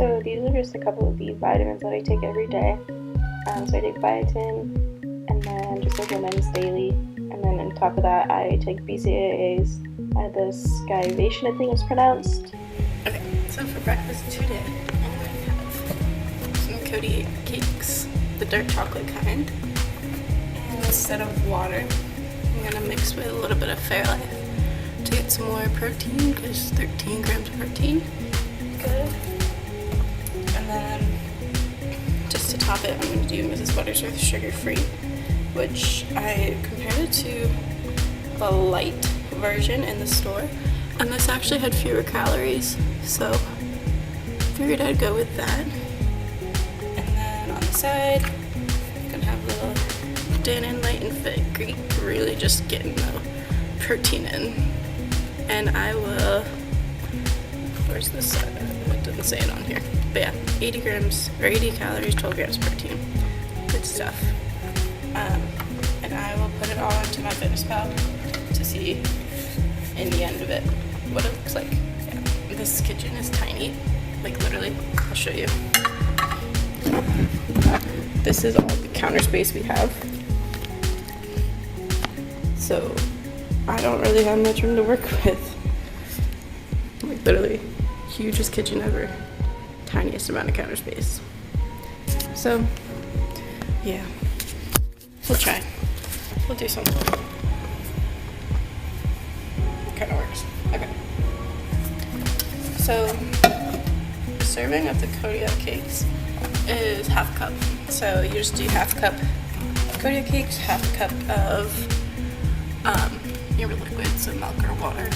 So these are just a couple of the vitamins that I take every day. So I take biotin, and then just like women's daily, and then on top of that I take BCAAs. I had the Skivation, I think it's pronounced. Okay, so for breakfast today, I'm going to have some Cody cakes, the dark chocolate kind. And instead of water, I'm going to mix with a little bit of Fairlife to get some more protein, because 13 grams of protein. Good. And then just to top it, I'm going to do Mrs. Buttersworth sugar-free, which I compared it to the light version in the store, and this actually had fewer calories, so figured I'd go with that. And then on the side, I'm gonna have a little Dannon Light and Fit Greek, really just getting the protein in. And I will, where's this? It didn't say it on here, but yeah, 80 grams or 80 calories, 12 grams protein. Good stuff. And I will put it all into my MyFitnessPal to see in the end of it what it looks like. Yeah. This kitchen is tiny, like literally. I'll show you. This is all the counter space we have, so I don't really have much room to work with. Like literally, hugest kitchen ever, tiniest amount of counter space. So yeah, we'll try. We'll do something. Kind of works. Okay. So, a serving of the Kodiak cakes is half a cup. So you just do half a cup Kodiak cakes, half a cup of your liquid, so milk or water.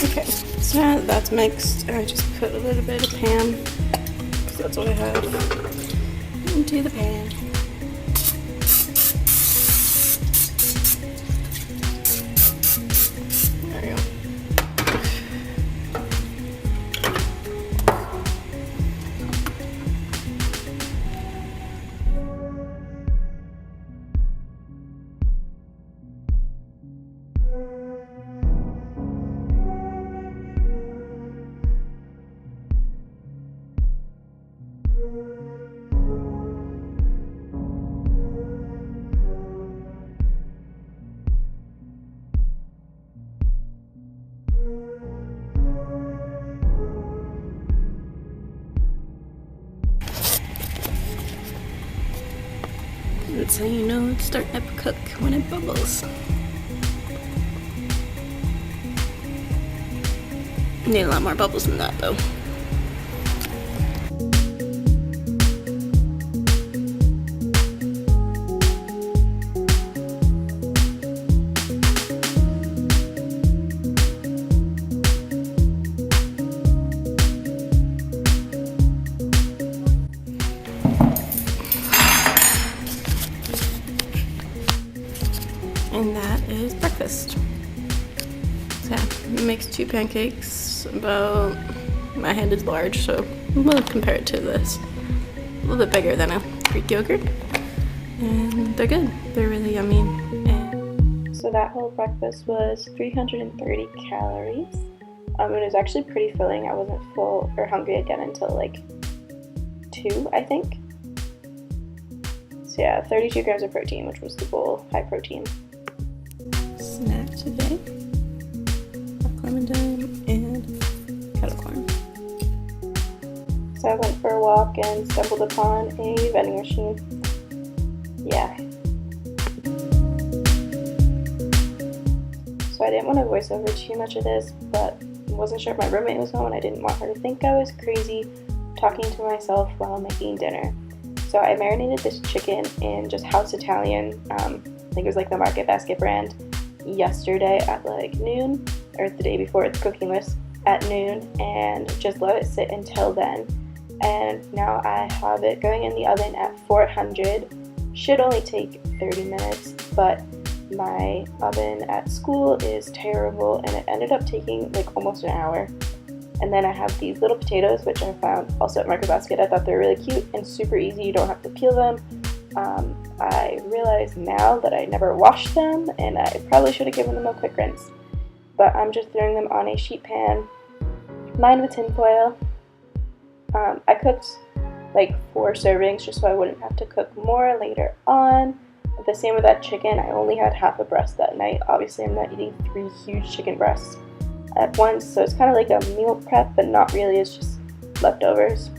Okay, so now that that's mixed, I just put a little bit of pan, because that's what I have, into the pan. There we go. That's how you know it's starting to cook, when it bubbles. Need a lot more bubbles than that though. And that is breakfast. So yeah, makes 2 pancakes, about, my hand is large, so we'll compare it to this. A little bit bigger than a Greek yogurt. And they're good. They're really yummy. And so that whole breakfast was 330 calories. It was actually pretty filling. I wasn't full or hungry again until like 2, I think. So yeah, 32 grams of protein, which was the bowl, high protein. Snack today, clementine and kettle corn. So I went for a walk and stumbled upon a vending machine. Yeah. So I didn't want to voice over too much of this, but I wasn't sure if my roommate was home and I didn't want her to think I was crazy talking to myself while making dinner. So I marinated this chicken in just House Italian, I think it was like the Market Basket brand, yesterday at like noon, or the day before the cooking list. at noon and just let it sit until then. And now I have it going in the oven at 400. Should only take 30 minutes, but my oven at school is terrible and it ended up taking like almost an hour. And then I have these little potatoes, which I found also at Market Basket. I thought they were really cute and super easy. You don't have to peel them. I realize now that I never washed them and I probably should have given them a quick rinse. But I'm just throwing them on a sheet pan, lined with tin foil. I cooked like 4 servings just so I wouldn't have to cook more later on. The same with that chicken. I only had half a breast that night. Obviously, I'm not eating 3 huge chicken breasts at once, so it's kind of like a meal prep, but not really. It's just leftovers.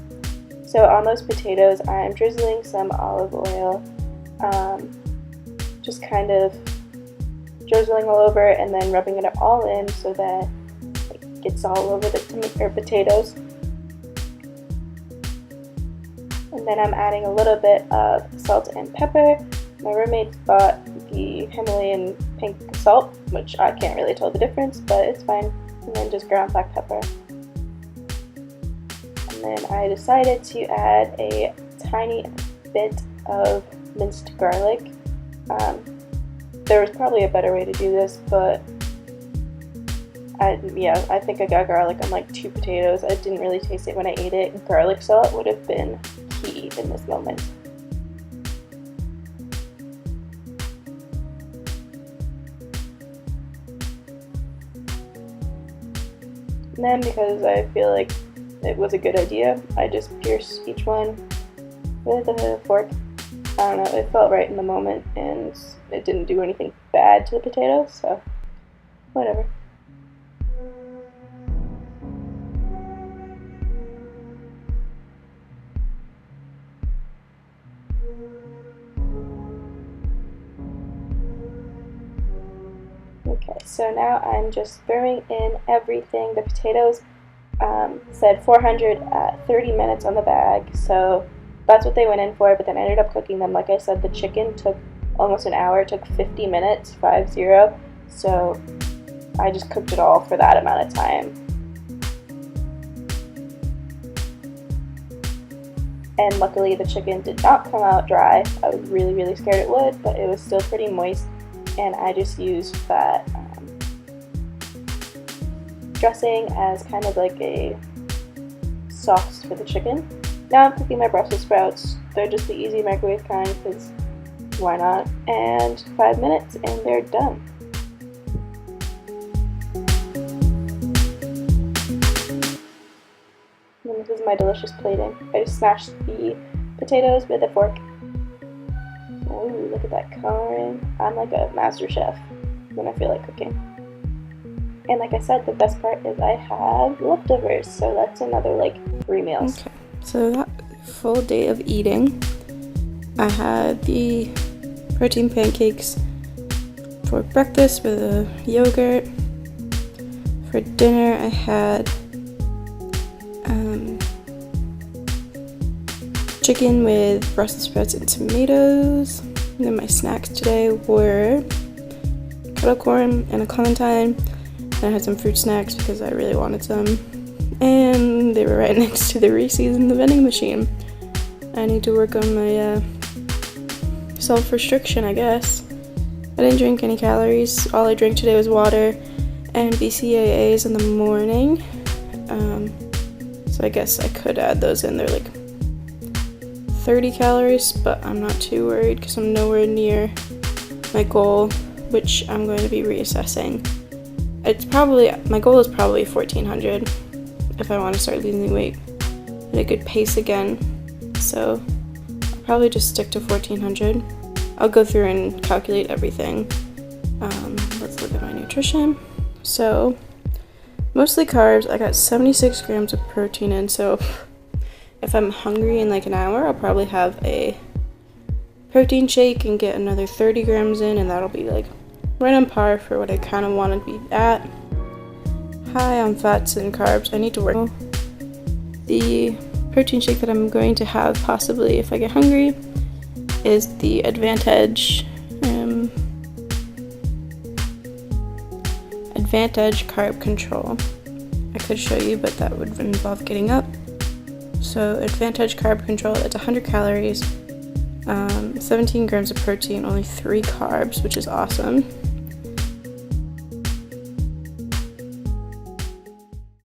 So on those potatoes, I'm drizzling some olive oil, just kind of drizzling all over and then rubbing it all in so that it gets all over the potatoes. And then I'm adding a little bit of salt and pepper. My roommates bought the Himalayan pink salt, which I can't really tell the difference, but it's fine. And then just ground black pepper. And then I decided to add a tiny bit of minced garlic. There was probably a better way to do this, but I think I got garlic on like 2 potatoes. I didn't really taste it when I ate it. Garlic salt would have been key in this moment. And then, because I feel like it was a good idea, I just pierced each one with a fork. I don't know, it felt right in the moment and it didn't do anything bad to the potatoes, so whatever. Okay, so now I'm just throwing in everything. The potatoes said 400 at 30 minutes on the bag, so that's what they went in for, but then I ended up cooking them. Like I said, the chicken took almost an hour. It took 50 minutes, 50, so I just cooked it all for that amount of time. And luckily the chicken did not come out dry. I was really scared it would, but it was still pretty moist, and I just used that dressing as kind of like a sauce for the chicken. Now I'm cooking my Brussels sprouts. They're just the easy microwave kind, because why not? And 5 minutes and they're done. And this is my delicious plating. I just smashed the potatoes with a fork. Ooh, look at that coloring. I'm like a master chef when I feel like cooking. And like I said, the best part is I have leftovers, so that's another like 3 meals. Okay, so that full day of eating, I had the protein pancakes for breakfast with a yogurt. For dinner, I had chicken with Brussels sprouts and tomatoes. And then my snacks today were kettle corn and a clementine. And I had some fruit snacks because I really wanted some. And they were right next to the Reese's in the vending machine. I need to work on my self-restriction, I guess. I didn't drink any calories. All I drank today was water and BCAAs in the morning. So I guess I could add those in. They're like 30 calories, but I'm not too worried because I'm nowhere near my goal, which I'm going to be reassessing. My goal is probably 1400 if I want to start losing weight at a good pace again. So I'll probably just stick to 1400. I'll go through and calculate everything. Let's look at my nutrition. So mostly carbs. I got 76 grams of protein in, so if I'm hungry in like an hour, I'll probably have a protein shake and get another 30 grams in, and that'll be like right on par for what I kind of want to be at. High on fats and carbs. I need to work. The protein shake that I'm going to have possibly if I get hungry is the Advantage Carb Control. I could show you, but that would involve getting up. So Advantage Carb Control, it's 100 calories, 17 grams of protein, only 3 carbs, which is awesome.